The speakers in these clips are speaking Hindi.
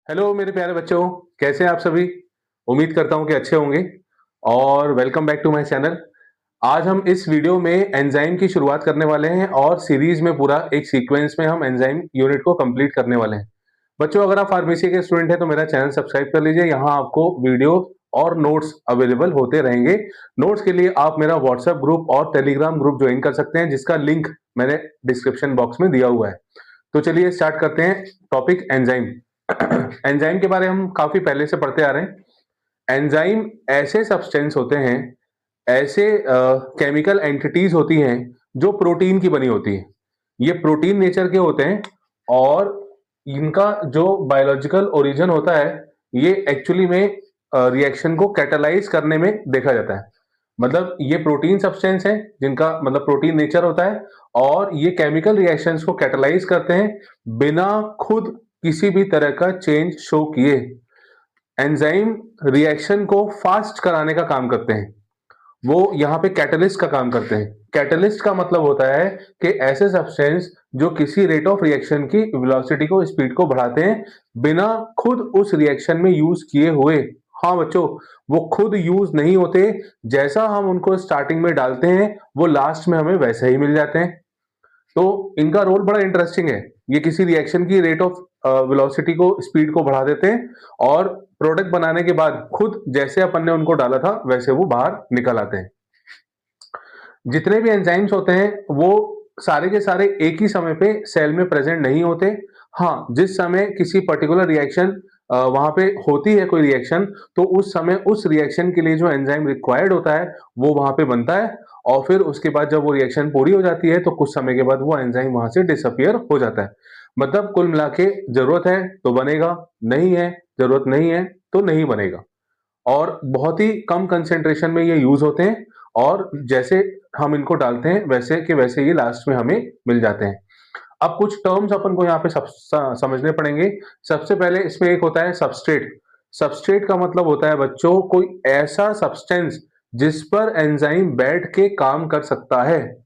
हेलो मेरे प्यारे बच्चों, कैसे हैं आप सभी? उम्मीद करता हूं कि अच्छे होंगे और welcome back to my channel. आज हम इस वीडियो में एंजाइम की शुरुआत करने वाले हैं और सीरीज में पूरा एक सीक्वेंस में हम एंजाइम यूनिट को कंप्लीट करने वाले हैं। बच्चों, अगर आप फार्मेसी के स्टूडेंट हैं तो मेरा चैनल सब्सक्राइब कर लीजिए। यहाँ आपको वीडियो और नोट्स अवेलेबल होते रहेंगे। नोट्स के लिए आप मेरा व्हाट्सएप ग्रुप और टेलीग्राम ग्रुप ज्वाइन कर सकते हैं, जिसका लिंक मैंने डिस्क्रिप्शन बॉक्स में दिया हुआ है। तो चलिए स्टार्ट करते हैं टॉपिक एंजाइम। एंजाइम के बारे में हम काफी पहले से पढ़ते आ रहे हैं। एंजाइम ऐसे सब्सटेंस होते हैं, ऐसे केमिकल एंटिटीज होती हैं जो प्रोटीन की बनी होती है। ये प्रोटीन नेचर के होते हैं और इनका जो बायोलॉजिकल ओरिजिन होता है, ये एक्चुअली में रिएक्शन को कैटालाइज करने में देखा जाता है। मतलब ये प्रोटीन सब्सटेंस है जिनका मतलब प्रोटीन नेचर होता है और ये केमिकल रिएक्शंस को कैटालाइज करते हैं बिना खुद किसी भी तरह का चेंज शो किए। एंजाइम रिएक्शन को फास्ट कराने का काम करते हैं। वो यहाँ पे कैटलिस्ट का काम करते हैं। कैटलिस्ट का मतलब होता है कि ऐसे सब्सटेंस जो किसी रेट ऑफ रिएक्शन की वेलोसिटी को, स्पीड को बढ़ाते हैं बिना खुद उस रिएक्शन में यूज किए हुए। हाँ बच्चों, वो खुद यूज नहीं होते। जैसा हम उनको स्टार्टिंग में डालते हैं वो लास्ट में हमें वैसे ही मिल जाते हैं। तो इनका रोल बड़ा इंटरेस्टिंग है। ये किसी रिएक्शन की रेट ऑफ वेलोसिटी को, स्पीड को बढ़ा देते हैं और प्रोडक्ट बनाने के बाद खुद जैसे अपन ने उनको डाला था वैसे वो बाहर निकल आते हैं। जितने भी एंजाइम्स होते हैं वो सारे के सारे एक ही समय पे सेल में प्रेजेंट नहीं होते। हाँ, जिस समय किसी पर्टिकुलर रिएक्शन वहां पे होती है कोई रिएक्शन, तो उस समय उस रिएक्शन के लिए जो एंजाइम रिक्वायर्ड होता है वो वहां पे बनता है और फिर उसके बाद जब वो रिएक्शन पूरी हो जाती है तो कुछ समय के बाद वो एंजाइम वहां से डिसअपियर हो जाता है। मतलब कुल मिला के जरूरत है तो बनेगा, नहीं है जरूरत नहीं है तो नहीं बनेगा। और बहुत ही कम कंसेंट्रेशन में ये यूज होते हैं और जैसे हम इनको डालते हैं वैसे के वैसे ये लास्ट में हमें मिल जाते हैं। अब कुछ टर्म्स अपन को यहाँ पे समझने पड़ेंगे। सबसे पहले इसमें एक होता है सबस्ट्रेट। सबस्ट्रेट का मतलब होता है बच्चों कोई ऐसा सब्सटेंस जिस पर एंजाइम बैठ के काम कर सकता है,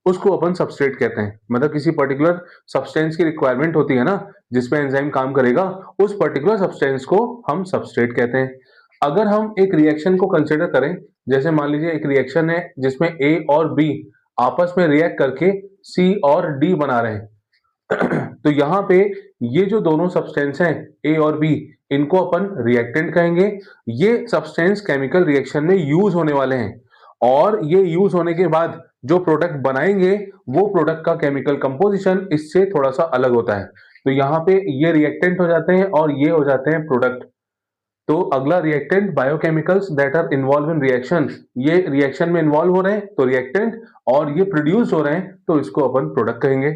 उसको अपन सबस्ट्रेट कहते हैं। मतलब किसी पर्टिकुलर सब्सटेंस की रिक्वायरमेंट होती है ना, जिसमें एंजाइम काम करेगा, उस पर्टिकुलर सब्सटेंस को हम सबस्ट्रेट कहते हैं। अगर हम एक रिएक्शन को कंसिडर करें, जैसे मान लीजिए एक रिएक्शन है जिसमें ए और बी आपस में रिएक्ट करके सी और डी बना रहे हैं तो यहाँ पे ये जो दोनों सब्सटेंस हैं ए और बी, इनको अपन रिएक्टेंट कहेंगे। ये सब्सटेंस केमिकल रिएक्शन में यूज होने वाले हैं और ये यूज होने के बाद जो प्रोडक्ट बनाएंगे वो प्रोडक्ट का केमिकल कंपोजिशन इससे थोड़ा सा अलग होता है। तो यहाँ पे ये रिएक्टेंट हो जाते हैं और ये हो जाते हैं प्रोडक्ट। तो अगला reactant biochemicals that are involve in reaction. ये रिएक्शन में इन्वॉल्व हो रहे हैं तो रिएक्टेंट, और ये प्रोड्यूस हो रहे हैं तो इसको अपन प्रोडक्ट कहेंगे।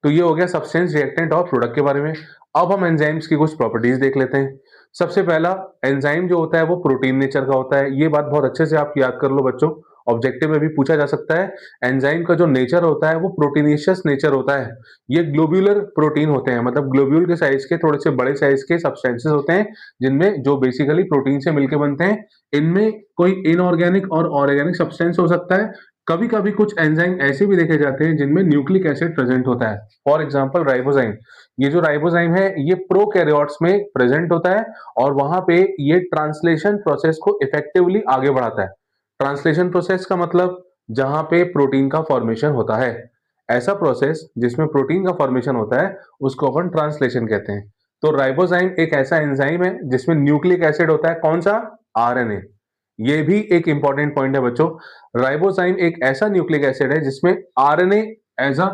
तो ये हो गया सब्सटेंस, रिएक्टेंट और प्रोडक्ट के बारे में। अब हम एंजाइम्स की कुछ प्रॉपर्टीज देख लेते हैं। सबसे पहला, एंजाइम जो होता है वो प्रोटीन नेचर का होता है। ये बात बहुत अच्छे से आप याद कर लो बच्चों, ऑब्जेक्टिव में भी पूछा जा सकता है। एंजाइम का जो नेचर होता है वो प्रोटीनेशियस नेचर होता है। ये ग्लोब्यूलर प्रोटीन होते हैं, मतलब ग्लोब्यूल के साइज के, थोड़े से बड़े साइज के सब्सटेंसेस होते हैं जिनमें जो बेसिकली प्रोटीन से मिलकर बनते हैं। इनमें कोई इनऑर्गेनिक और ऑर्गेनिक सब्सटेंस हो सकता है। कभी कभी कुछ एंजाइम ऐसे भी देखे जाते हैं जिनमें न्यूक्लिक एसिड प्रेजेंट होता है। For example ribozyme. ये जो राइबोजाइम है ये प्रोकैरियोट्स में प्रेजेंट होता है और वहां पे ये ट्रांसलेशन प्रोसेस को इफेक्टिवली आगे बढ़ाता है। ट्रांसलेशन प्रोसेस का मतलब जहां पे प्रोटीन का फॉर्मेशन होता है। ऐसा प्रोसेस जिसमें प्रोटीन का फॉर्मेशन होता है उसको अपन ट्रांसलेशन कहते हैं। तो राइबोजाइम एक ऐसा एंजाइम है जिसमें न्यूक्लिक एसिड होता है। कौन सा? आरएनए। ये भी एक इंपॉर्टेंट पॉइंट है बच्चों। राइबोजाइम एक ऐसा न्यूक्लिक एसिड है जिसमें RNA as a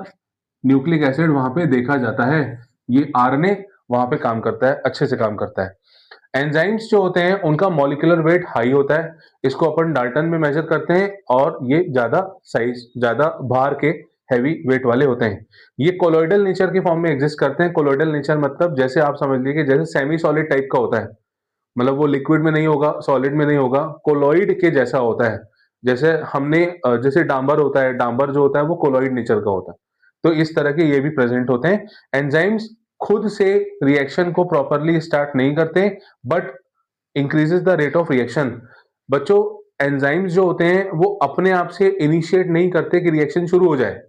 nucleic acid वहां पे देखा जाता है। ये आरएनए वहां पे काम करता है, अच्छे से काम करता है। एंजाइम्स जो होते हैं उनका मॉलिक्यूलर वेट हाई होता है। इसको अपन डाल्टन में मेजर करते हैं और ये ज्यादा साइज, ज्यादा भार के, हैवी वेट वाले होते हैं। ये कोलोइडल नेचर के फॉर्म में एग्जिस्ट करते हैं। कोलोइडल नेचर मतलब जैसे आप समझ लीजिए जैसे सेमी सॉलिड टाइप का होता है। मतलब वो लिक्विड में नहीं होगा, सॉलिड में नहीं होगा, कोलोइड के जैसा होता है। जैसे हमने जैसे डांबर होता है, डांबर जो होता है वो कोलोइड नेचर का होता है। तो इस तरह के ये भी प्रेजेंट होते हैं। एंजाइम्स खुद से रिएक्शन को प्रॉपरली स्टार्ट नहीं करते but increases the rate of reaction. बच्चों, एंजाइम्स जो होते हैं वो अपने आप से इनिशिएट नहीं करते कि रिएक्शन शुरू हो जाए।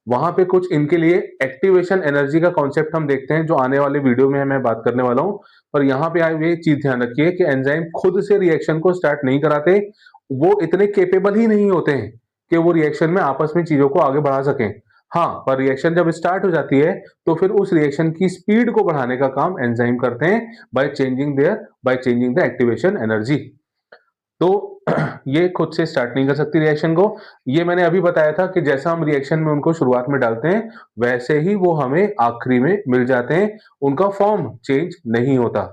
वहां पे कुछ इनके लिए एक्टिवेशन एनर्जी का कॉन्सेप्ट हम देखते हैं, जो आने वाले वीडियो में मैं बात करने वाला हूं। पर यहाँ पे आप ये चीज ध्यान रखिए कि एंजाइम खुद से रिएक्शन को स्टार्ट नहीं कराते, वो इतने केपेबल ही नहीं होते हैं कि वो रिएक्शन में आपस में चीजों को आगे बढ़ा सकें। हाँ, पर रिएक्शन जब स्टार्ट हो जाती है तो फिर उस रिएक्शन की स्पीड को बढ़ाने का काम एंजाइम करते हैं by changing the activation energy. तो ये खुद से स्टार्ट नहीं कर सकती रिएक्शन को। ये मैंने अभी बताया था कि जैसा हम रिएक्शन में उनको शुरुआत में डालते हैं वैसे ही वो हमें आखिरी में मिल जाते हैं, उनका फॉर्म चेंज नहीं होता।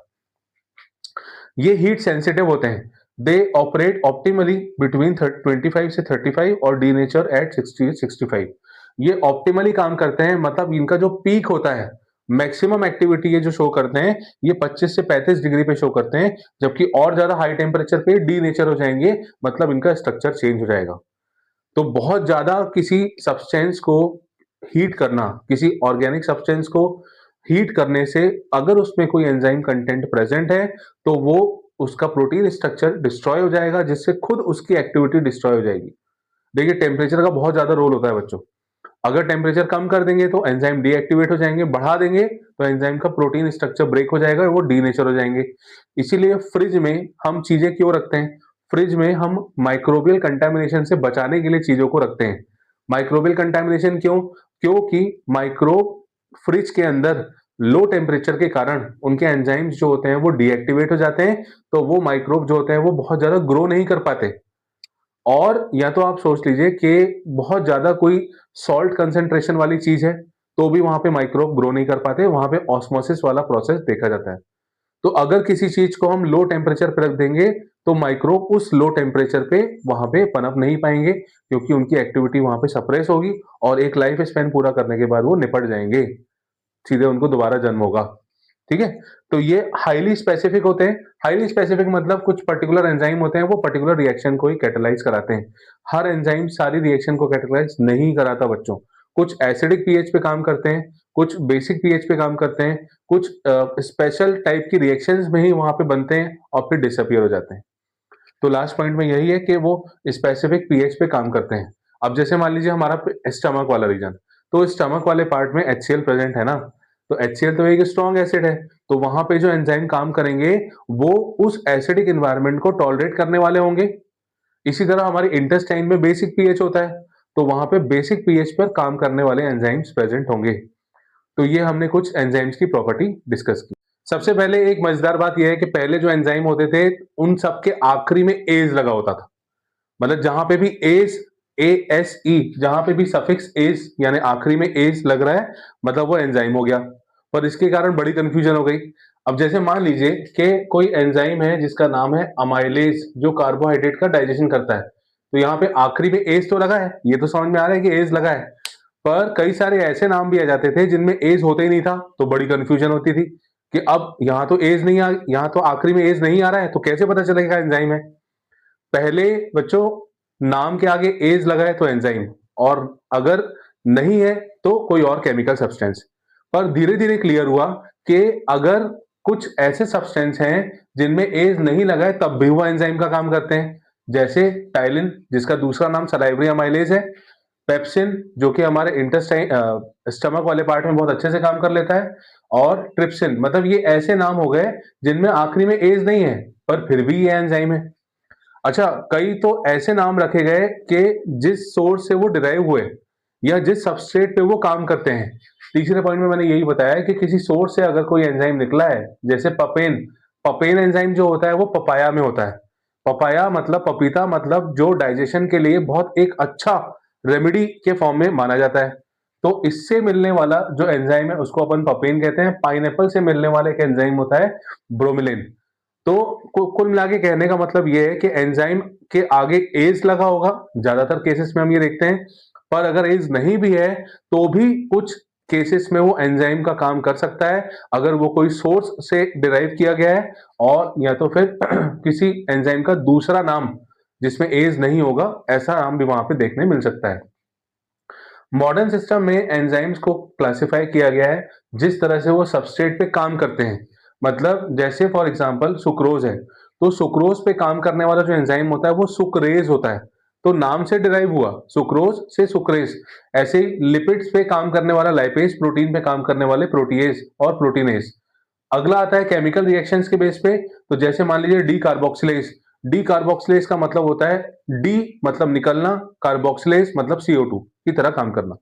ये हीट सेंसिटिव होते हैं। दे ऑपरेट ऑप्टिमली बिटवीन 25 से 35 और डीनेचर एट 60 65। ये ऑप्टिमली काम करते हैं, मतलब इनका जो पीक होता है, मैक्सिमम एक्टिविटी ये जो शो करते हैं, ये 25 से 35 डिग्री पे शो करते हैं, जबकि और ज्यादा हाई टेम्परेचर पे डीनेचर हो जाएंगे, मतलब इनका स्ट्रक्चर चेंज हो जाएगा। तो बहुत ज्यादा किसी सब्सटेंस को हीट करना, किसी ऑर्गेनिक सब्सटेंस को हीट करने से अगर उसमें कोई एंजाइम कंटेंट प्रेजेंट है तो वो उसका प्रोटीन स्ट्रक्चर डिस्ट्रॉय हो जाएगा, जिससे खुद उसकी एक्टिविटी डिस्ट्रॉय हो जाएगी। देखिए, टेम्परेचर का बहुत ज्यादा रोल होता है बच्चों। अगर टेम्परेचर कम कर देंगे तो एंजाइम डीएक्टिवेट हो जाएंगे, बढ़ा देंगे तो एंजाइम का प्रोटीन स्ट्रक्चर ब्रेक हो जाएगा और वो डीनेचर हो जाएंगे। इसीलिए फ्रिज में हम चीजें क्यों रखते हैं? फ्रिज में हम माइक्रोबियल कंटामिनेशन से बचाने के लिए चीजों को रखते हैं। माइक्रोबियल कंटामिनेशन क्यों? क्योंकि माइक्रोब फ्रिज के अंदर लो टेम्परेचर के कारण उनके एंजाइम्स जो होते हैं वो डीएक्टिवेट हो जाते हैं, तो वो माइक्रोब जो होते हैं वो बहुत ज्यादा ग्रो नहीं कर पाते। और या तो आप सोच लीजिए कि बहुत ज्यादा कोई सॉल्ट कंसेंट्रेशन वाली चीज है तो भी वहां पे माइक्रोब ग्रो नहीं कर पाते, वहां पे ऑस्मोसिस वाला प्रोसेस देखा जाता है। तो अगर किसी चीज को हम लो टेम्परेचर पे रख देंगे तो माइक्रोब उस लो टेम्परेचर पे वहां पे पनप नहीं पाएंगे, क्योंकि उनकी एक्टिविटी वहां पे सप्रेस होगी और एक लाइफ स्पैन पूरा करने के बाद वो निपट जाएंगे, सीधे उनको दोबारा जन्म होगा। ठीक है, तो ये हाईली स्पेसिफिक होते हैं। हाईली स्पेसिफिक मतलब कुछ पर्टिकुलर एंजाइम होते हैं, वो पर्टिकुलर रिएक्शन को ही कैटेलाइज कराते हैं। हर एंजाइम सारी रिएक्शन को कैटेलाइज नहीं कराता बच्चों। कुछ एसिडिक पीएच पे काम करते हैं, कुछ बेसिक पीएच पे काम करते हैं, कुछ स्पेशल टाइप की रिएक्शंस में ही वहां पे बनते हैं और फिर डिसअपियर हो जाते हैं। तो लास्ट पॉइंट में यही है कि वो स्पेसिफिक पीएच पे काम करते हैं। अब जैसे मान लीजिए हमारा स्टमक वाला रीजन, तो स्टमक वाले पार्ट में HCl प्रेजेंट है ना, तो HCl तो एक स्ट्रॉन्ग एसिड है, तो वहां पे जो एंजाइम काम करेंगे वो उस एसिडिक एनवायरनमेंट को टॉलरेट करने वाले होंगे। इसी तरह हमारे इंटेस्टाइन में बेसिक पीएच होता है, तो वहां पे बेसिक पीएच पर काम करने वाले एंजाइम्स प्रेजेंट होंगे। तो ये हमने कुछ एंजाइम्स की प्रॉपर्टी डिस्कस की। सबसे पहले एक मजेदार बात यह है कि पहले जो एंजाइम होते थे उन सब के आखिरी में एज लगा होता था, मतलब जहां पे भी एज ASE, जहां पे भी सफिक्स एज यानी आखिरी में एज लग रहा है मतलब वो एंजाइम हो गया। पर इसके कारण बड़ी कंफ्यूजन हो गई। अब जैसे मान लीजिए कि कोई एंजाइम है जिसका नाम है अमाइलेज, जो कार्बोहाइड्रेट का डाइजेशन करता है, तो यहाँ पे आखिरी में एज तो लगा है, ये तो समझ में आ रहा है कि एज लगा है, पर कई सारे ऐसे नाम भी आ जाते थे जिनमें एज होते ही नहीं था, तो बड़ी कंफ्यूजन होती थी कि अब यहाँ तो एज नहीं आ, यहाँ तो आखिरी में एज नहीं आ रहा है, तो कैसे पता चलेगा एंजाइम है? पहले बच्चों नाम के आगे एज लगा है तो एंजाइम, और अगर नहीं है तो कोई और केमिकल सब्सटेंस। पर धीरे धीरे क्लियर हुआ कि अगर कुछ ऐसे सब्सटेंस हैं जिनमें एज नहीं लगा है तब भी वो एंजाइम का काम करते हैं, जैसे टाइलिन जिसका दूसरा नाम सलाइवरी अमाइलेज है, पेप्सिन जो कि हमारे इंटेस्टाइन स्टमक वाले पार्ट में बहुत अच्छे से काम कर लेता है, और ट्रिप्सिन, मतलब ये ऐसे नाम हो गए जिनमें आखिरी में एज नहीं है पर फिर भी ये एंजाइम है। अच्छा, कई तो ऐसे नाम रखे गए कि जिस सोर्स से वो डिराइव हुए या जिस सबस्ट्रेट पे वो काम करते हैं। तीसरे पॉइंट में मैंने यही बताया कि किसी सोर्स से अगर कोई एंजाइम निकला है, जैसे पपेन, पपेन एंजाइम जो होता है वो पपाया में होता है। पपाया मतलब पपीता, मतलब जो डाइजेशन के लिए बहुत एक अच्छा रेमेडी के फॉर्म में माना जाता है। तो इससे मिलने वाला जो एंजाइम है उसको अपन पपेन कहते हैं। पाइनएप्पल से मिलने वाला एक एंजाइम होता है ब्रोमिलिन। तो कुल मिला के कहने का मतलब ये है कि एंजाइम के आगे एज लगा होगा, ज्यादातर केसेस में हम ये देखते हैं, पर अगर एज नहीं भी है तो भी कुछ केसेस में वो एंजाइम का काम कर सकता है, अगर वो कोई सोर्स से डिराइव किया गया है और या तो फिर किसी एंजाइम का दूसरा नाम जिसमें एज नहीं होगा, ऐसा नाम भी वहां पे देखने मिल सकता है। मॉडर्न सिस्टम में एंजाइम्स को क्लासिफाई किया गया है जिस तरह से वो सबस्ट्रेट पे काम करते हैं। मतलब जैसे फॉर एग्जांपल सुक्रोज है, तो सुक्रोज पे काम करने वाला जो एंजाइम होता है वो सुक्रेज होता है। तो नाम से डिराइव हुआ, सुक्रोज से सुक्रेस। ऐसे ही लिपिड्स पे काम करने वाला लाइपेज, प्रोटीन पे काम करने वाले प्रोटीएज और प्रोटीनेज। अगला आता है केमिकल रिएक्शंस के बेस पे, तो जैसे मान लीजिए डी कार्बोक्सिलेज। डी कार्बोक्सिलेज का मतलब होता है, डी मतलब निकलना, कार्बोक्सिलेज मतलब CO2 की तरह काम करना।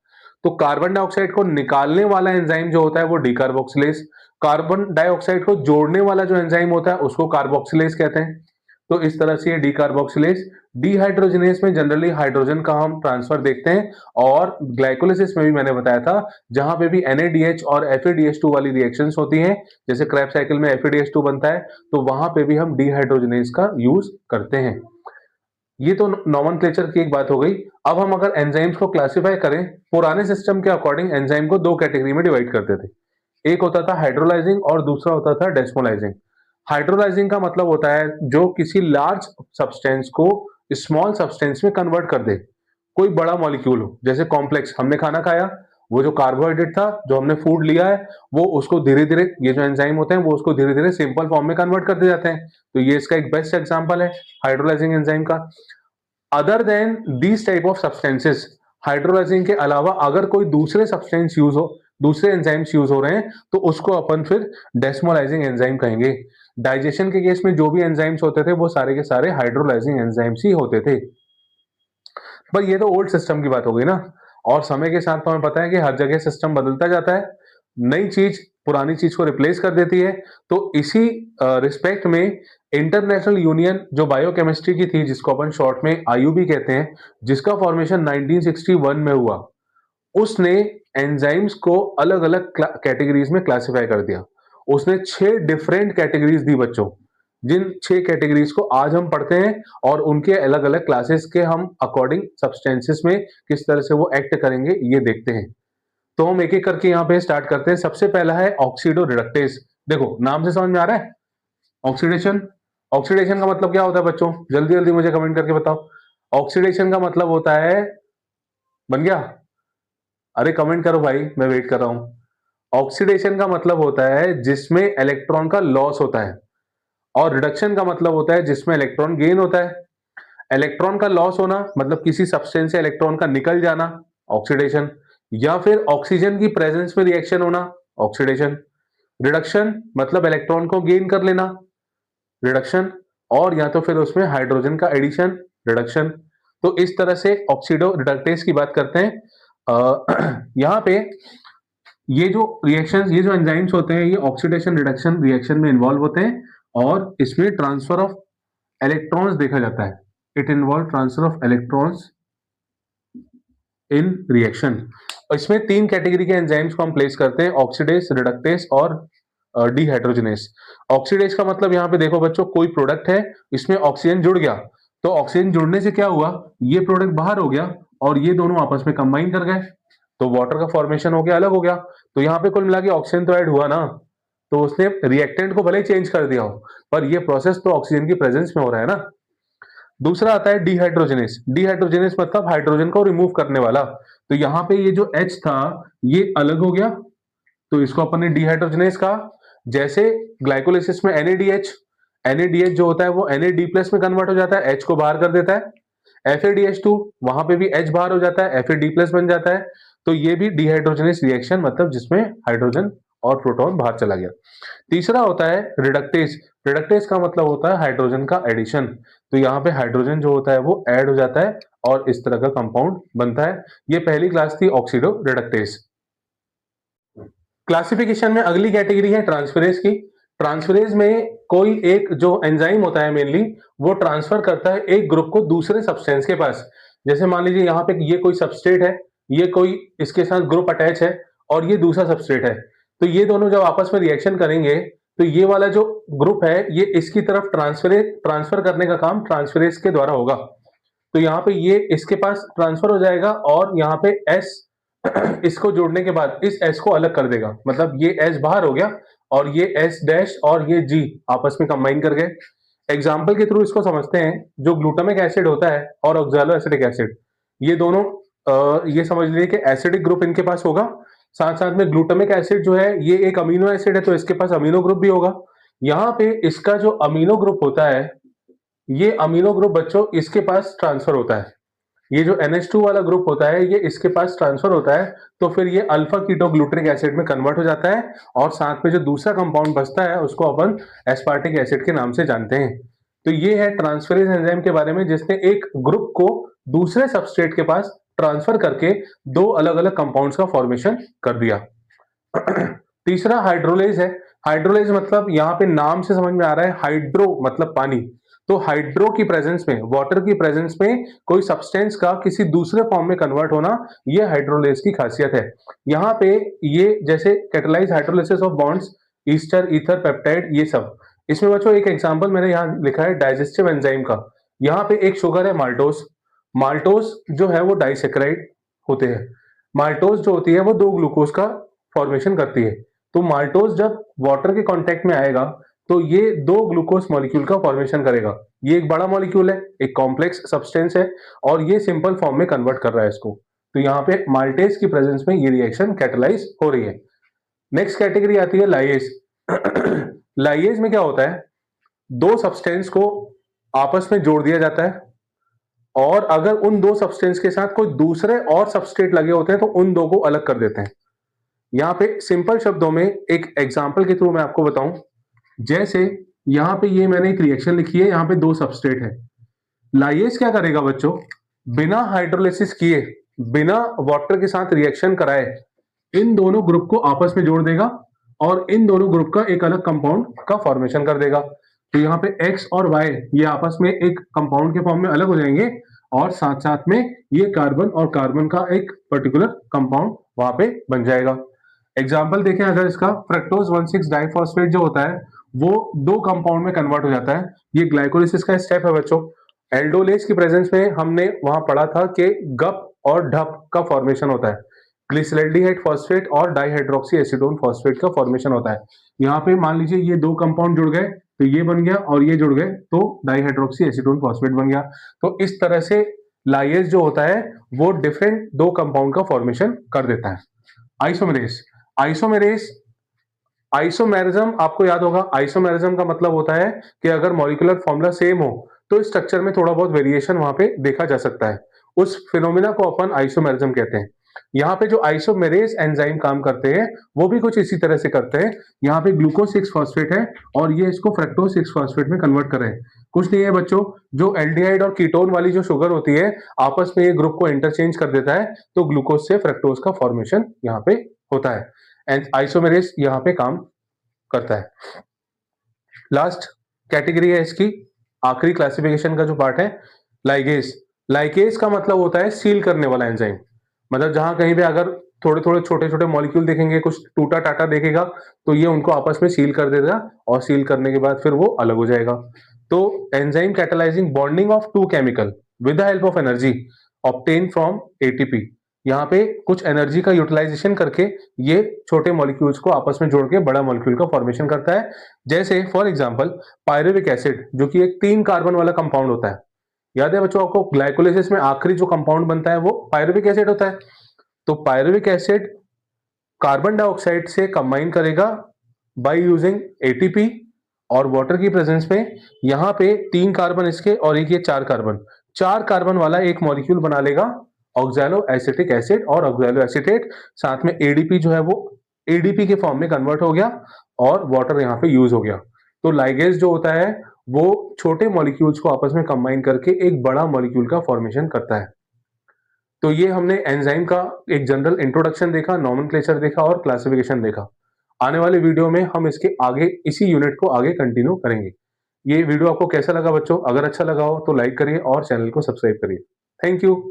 तो कार्बन डाइऑक्साइड को निकालने वाला एंजाइम जो होता है वो डी कार्बोक्सिलेज, कार्बन डाइऑक्साइड को जोड़ने वाला जो एंजाइम होता है उसको कार्बोक्सिलेज कहते हैं। तो इस तरह से ये डी कार्बोक्सिलेज। डिहाइड्रोजनेस में जनरली हाइड्रोजन का हम ट्रांसफर देखते हैं, और ग्लाइकोलिसिस में भी मैंने बताया था, जहां पे भी NADH और FADH2 वाली रिएक्शंस होती हैं, जैसे क्रैब साइकिल में FADH2 बनता है, तो वहां पे भी हम डिहाइड्रोजनेस का यूज करते हैं। ये तो नोमेनक्लेचर की एक बात हो गई। अब हम अगर एंजाइम्स को क्लासिफाई करें, पुराने सिस्टम के अकॉर्डिंग एंजाइम को दो कैटेगरी में डिवाइड करते थे। एक होता था हाइड्रोलाइजिंग और दूसरा होता था डेस्मोलाइजिंग। हाइड्रोलाइजिंग का मतलब होता है जो किसी लार्ज सब्सटेंस को स्मॉल सब्सटेंस में कन्वर्ट कर दे। कोई बड़ा मॉलिक्यूल हो, जैसे कॉम्प्लेक्स, हमने खाना खाया, वो जो कार्बोहाइड्रेट था, जो हमने फूड लिया है, वो उसको धीरे धीरे, ये जो एंजाइम होते हैं वो उसको धीरे धीरे सिंपल फॉर्म में कन्वर्ट करते जाते हैं। तो ये इसका एक बेस्ट एग्जांपल है हाइड्रोलाइजिंग एंजाइम का। Other than these type of substances, hydrolysing के अलावा अगर कोई दूसरे सब्सटेंस यूज हो, दूसरे एंजाइम्स यूज हो रहे हैं, तो उसको अपन फिर डेस्मोलाइजिंग एंजाइम कहेंगे। डाइजेशन के केस में जो भी एंजाइम्स होते थे वो सारे के सारे हाइड्रोलाइजिंग एंजाइम्स ही होते थे। पर ये तो ओल्ड सिस्टम की बात हो गई ना, और समय के साथ तो हमें पता है कि हर जगह सिस्टम बदलता जाता है, नई चीज पुरानी चीज को रिप्लेस कर देती है। तो इसी रिस्पेक्ट में इंटरनेशनल यूनियन जो बायोकेमिस्ट्री की थी, जिसको अपन शॉर्ट में IUB कहते हैं, जिसका फॉर्मेशन 1961 में हुआ, उसने एंजाइम्स को अलग अलग कैटेगरीज में क्लासिफाई कर दिया। उसने 6 डिफरेंट कैटेगरीज दी बच्चों, जिन 6 कैटेगरीज को आज हम पढ़ते हैं, और उनके अलग अलग क्लासेस के हम अकॉर्डिंग सब्सटेंसेस में किस तरह से वो एक्ट करेंगे ये देखते हैं। तो हम एक एक करके यहाँ पे स्टार्ट करते हैं। सबसे पहला है ऑक्सीडो रिडक्टेज। देखो नाम से समझ में आ रहा है, ऑक्सीडेशन। ऑक्सीडेशन का मतलब क्या होता है बच्चों, जल्दी जल्दी मुझे कमेंट करके बताओ। ऑक्सीडेशन का मतलब होता है, बन गया? अरे कमेंट करो भाई, मैं वेट कर रहा हूं। ऑक्सीडेशन का मतलब होता है जिसमें इलेक्ट्रॉन का लॉस होता है, और रिडक्शन का मतलब होता है जिसमें इलेक्ट्रॉन गेन होता है। इलेक्ट्रॉन का लॉस होना मतलब किसी सब्सटेंस से इलेक्ट्रॉन का निकल जाना, ऑक्सीडेशन। या फिर ऑक्सीजन की प्रेजेंस में रिएक्शन होना, ऑक्सीडेशन। रिडक्शन मतलब इलेक्ट्रॉन को गेन कर लेना, रिडक्शन। और या तो फिर उसमें हाइड्रोजन का एडिशन, रिडक्शन। तो इस तरह से ऑक्सीडो रिडक्टेज की बात करते हैं। यहाँ पे ये जो रिएक्शंस, ये जो एंजाइम्स होते हैं, ये ऑक्सीडेशन रिडक्शन रिएक्शन में इन्वॉल्व होते हैं, और इसमें ट्रांसफर ऑफ इलेक्ट्रॉन्स देखा जाता है। It involve transfer of electrons in reaction. इसमें 3 कैटेगरी के एंजाइम्स को हम प्लेस करते हैं, ऑक्सीडेज, रिडक्टेज और डिहाइड्रोजनेस। ऑक्सीडेज का मतलब यहाँ पे देखो बच्चों, कोई प्रोडक्ट है, इसमें ऑक्सीजन जुड़ गया, तो ऑक्सीजन जुड़ने से क्या हुआ, ये प्रोडक्ट बाहर हो गया और ये दोनों आपस में कंबाइन कर गए, तो वाटर का फॉर्मेशन हो गया, अलग हो गया। तो यहाँ पे कुल मिला के ऑक्सीजन तो ऐड हुआ ना, तो उसने रिएक्टेंट को भले ही चेंज कर दिया हो, पर ये प्रोसेस तो ऑक्सीजन की प्रेजेंस में हो रहा है ना। दूसरा आता है डिहाइड्रोजनेस। डिहाइड्रोजनेस मतलब हाइड्रोजन को रिमूव करने वाला। तो यहाँ पे ये जो H था ये अलग हो गया, तो इसको अपन ने डिहाइड्रोजनेस कहा। जैसे ग्लाइकोलिसिस में NADH जो होता है वो NAD+ में कन्वर्ट हो जाता है, H को बाहर कर देता है। FADH2 वहां पे भी H बाहर हो जाता है, FAD+ बन जाता है। तो ये भी डिहाइड्रोजनेस रिएक्शन, मतलब जिसमें हाइड्रोजन और प्रोटॉन बाहर चला गया। तीसरा होता है रिडक्टेज। रिडक्टेज का मतलब होता है हाइड्रोजन का एडिशन। तो यहाँ पे हाइड्रोजन जो होता है वो ऐड हो जाता है और इस तरह का कंपाउंड बनता है। ये पहली क्लास थी ऑक्सीडो रिडक्टेज। क्लासिफिकेशन में अगली कैटेगरी है ट्रांसफरेज की। ट्रांसफरेज में कोई एक जो एंजाइम होता है मेनली, वो ट्रांसफर करता है एक ग्रुप को दूसरे सब्सटेंस के पास। जैसे मान लीजिए यहाँ पे ये कोई सबस्ट्रेट है, ये कोई इसके साथ ग्रुप अटैच है, और ये दूसरा सबस्ट्रेट है। तो ये दोनों जब आपस में रिएक्शन करेंगे, तो ये वाला जो ग्रुप है ये इसकी तरफ ट्रांसफर करने का काम ट्रांसफरेज के द्वारा होगा। तो यहाँ पे ये इसके पास ट्रांसफर हो जाएगा, और यहाँ पे S इसको जोड़ने के बाद इस S को अलग कर देगा, मतलब ये S बाहर हो गया और ये S' और ये G आपस में कंबाइन कर गए। एग्जाम्पल के थ्रू इसको समझते हैं। जो ग्लूटामिक एसिड होता है और ऑक्सैलो एसिटिक एसिड, ये दोनों ये समझ लीजिए कि एसिडिक ग्रुप इनके पास होगा। साथ साथ में ग्लूटामिक एसिड जो है ये एक अमीनो एसिड है, तो इसके पास अमीनो ग्रुप भी होगा। यहाँ पे इसका जो अमीनो ग्रुप होता है, ये अमीनो ग्रुप बच्चों इसके पास ट्रांसफर होता है। ये जो NH2 वाला ग्रुप होता है ये इसके पास ट्रांसफर होता है, तो फिर ये अल्फा कीटोग्लूटरिक एसिड में कन्वर्ट हो जाता है और साथ में जो दूसरा कंपाउंड बचता है उसको अपन एस्पार्टिक एसिड के नाम से जानते हैं। तो ये है ट्रांसफरेज एंजाइम के बारे में, जिसने एक ग्रुप को दूसरे सबस्ट्रेट के पास ट्रांसफर करके दो अलग अलग कंपाउंड्स का फॉर्मेशन कर दिया। तीसरा हाइड्रोलेज है। हाइड्रोलेज मतलब यहाँ पे नाम से समझ में आ रहा है, हाइड्रो मतलब पानी। तो हाइड्रो की प्रेजेंस में, वाटर की प्रेजेंस में कोई सब्सटेंस का किसी दूसरे फॉर्म में कन्वर्ट होना, ये हाइड्रोलेज की खासियत है। यहाँ पे ये जैसे catalyse hydrolysis of bonds, Easter, ether, peptide, ये सब। इसमें बच्चों एक एग्जांपल मैंने यहाँ लिखा है डाइजेस्टिव एंजाइम का। यहाँ पे एक शुगर है माल्टोस। माल्टोस जो है वो डाइसेक्राइड होते हैं। माल्टोस जो होती है वो दो ग्लूकोज का फॉर्मेशन करती है। तो माल्टोस जब वाटर के कांटेक्ट में आएगा तो ये दो ग्लूकोज मॉलिक्यूल का फॉर्मेशन करेगा। ये एक बड़ा मॉलिक्यूल है, एक कॉम्प्लेक्स सब्सटेंस है और ये सिंपल फॉर्म में कन्वर्ट कर रहा है इसको। तो यहाँ पे माल्टेज की प्रेजेंस में ये रिएक्शन कैटालाइज हो रही है। नेक्स्ट कैटेगरी आती है लाइएज। लाइएज में क्या होता है, दो सब्सटेंस को आपस में जोड़ दिया जाता है और अगर उन दो सब्सटेंस के साथ कोई दूसरे और सबस्ट्रेट लगे होते हैं तो उन दो को अलग कर देते हैं। यहाँ पे सिंपल शब्दों में एक एग्जांपल के थ्रू मैं आपको बताऊं, जैसे यहाँ पे ये मैंने एक रिएक्शन लिखी है, यहाँ पे दो सबस्ट्रेट है। लाइएज क्या करेगा बच्चों, बिना हाइड्रोलिसिस किए, बिना वाटर के साथ रिएक्शन कराए इन दोनों ग्रुप को आपस में जोड़ देगा और इन दोनों ग्रुप का एक अलग कंपाउंड का फॉर्मेशन कर देगा। तो यहाँ पे X और Y ये आपस में एक कंपाउंड के फॉर्म में अलग हो जाएंगे और साथ साथ में ये कार्बन और कार्बन का एक पर्टिकुलर कंपाउंड वहां पे बन जाएगा। एग्जाम्पल देखें अगर इसका, फ्रक्टोज 1,6 डाइफॉस्फेट जो होता है वो दो कंपाउंड में कन्वर्ट हो जाता है। ये ग्लाइकोलिसिस का स्टेप है बच्चों। एल्डोलेज की प्रेजेंस में हमने वहां पढ़ा था कि गप और ढप का फॉर्मेशन होता है। ग्लिसरल्डिहाइड फॉस्फेट और डाइहाइड्रोक्सी एसीटोन फॉस्फेट का फॉर्मेशन होता है। यहाँ पे मान लीजिए ये दो कंपाउंड जुड़ गए तो ये बन गया और ये जुड़ गए तो डाइहाइड्रोक्सी एसीटोन फॉस्फेट बन गया। तो इस तरह से लाइएज जो होता है वो डिफरेंट दो कंपाउंड का फॉर्मेशन कर देता है। आइसोमेरेज। आइसोमेरेज, आइसोमेरिज्म आपको याद होगा। आइसोमेरिज्म का मतलब होता है कि अगर मॉलिक्यूलर फॉर्मूला सेम हो तो स्ट्रक्चर में थोड़ा बहुत वेरिएशन वहां पे देखा जा सकता है। उस फिनोमिना को अपन आइसोमेरिज्म कहते हैं। यहाँ पे जो आइसोमेरेज एंजाइम काम करते हैं वो भी कुछ इसी तरह से करते हैं। यहाँ पे ग्लूकोज 6 फॉस्फेट है और ये इसको फ्रक्टोज 6 फॉस्फेट में कन्वर्ट कर रहे हैं। कुछ नहीं है बच्चों, जो एल्डिहाइड और कीटोन वाली जो शुगर होती है आपस में ये ग्रुप को इंटरचेंज कर देता है तो ग्लूकोज से फ्रक्टोज का फॉर्मेशन यहाँ पे होता है एंड आइसोमेरेज यहाँ पे काम करता है। लास्ट कैटेगरी है इसकी, आखिरी क्लासिफिकेशन का जो पार्ट है, लाइगेज। लाइगेज का मतलब होता है सील करने वाला एंजाइम। मतलब जहां कहीं पे अगर थोड़े थोड़े छोटे छोटे मॉलिक्यूल देखेंगे, कुछ टूटा टाटा देखेगा तो ये उनको आपस में सील कर देगा और सील करने के बाद फिर वो अलग हो जाएगा। तो enzyme catalysing bonding of two chemical with the help of energy obtain from ATP. यहाँ पे कुछ एनर्जी का यूटिलाइजेशन करके ये छोटे मॉलिक्यूल्स को आपस में जोड़ के बड़ा मॉलिक्यूल का फॉर्मेशन करता है। जैसे फॉर एग्जांपल पायरुविक एसिड, जो कि एक 3 कार्बन वाला कंपाउंड होता है। याद है बच्चों आपको, ग्लाइकोलिसिस में आखिरी जो कंपाउंड बनता है वो पायरुविक एसिड होता है। तो पायरुविक एसिड कार्बन डाइऑक्साइड से कंबाइन करेगा बाय यूजिंग एटीपी और वाटर की प्रेजेंस में। यहाँ पे 3 कार्बन इसके और एक ये 4 कार्बन, 4 कार्बन वाला एक मॉलिक्यूल बना लेगा ऑक्सैलो एसिटिक एसिड और ऑक्सैलो एसीटेट। साथ में एडीपी जो है वो एडीपी के फॉर्म में कन्वर्ट हो गया और वाटर यहाँ पे यूज हो गया। तो लाइगेज जो होता है वो छोटे मॉलिक्यूल्स को आपस में कंबाइन करके एक बड़ा मॉलिक्यूल का फॉर्मेशन करता है। तो ये हमने एंजाइम का एक जनरल इंट्रोडक्शन देखा, नॉमेनक्लेचर देखा और क्लासिफिकेशन देखा। आने वाले वीडियो में हम इसके आगे इसी यूनिट को आगे कंटिन्यू करेंगे। ये वीडियो आपको कैसा लगा बच्चों? अगर अच्छा लगा हो तो लाइक करिए और चैनल को सब्सक्राइब करिए। Thank you.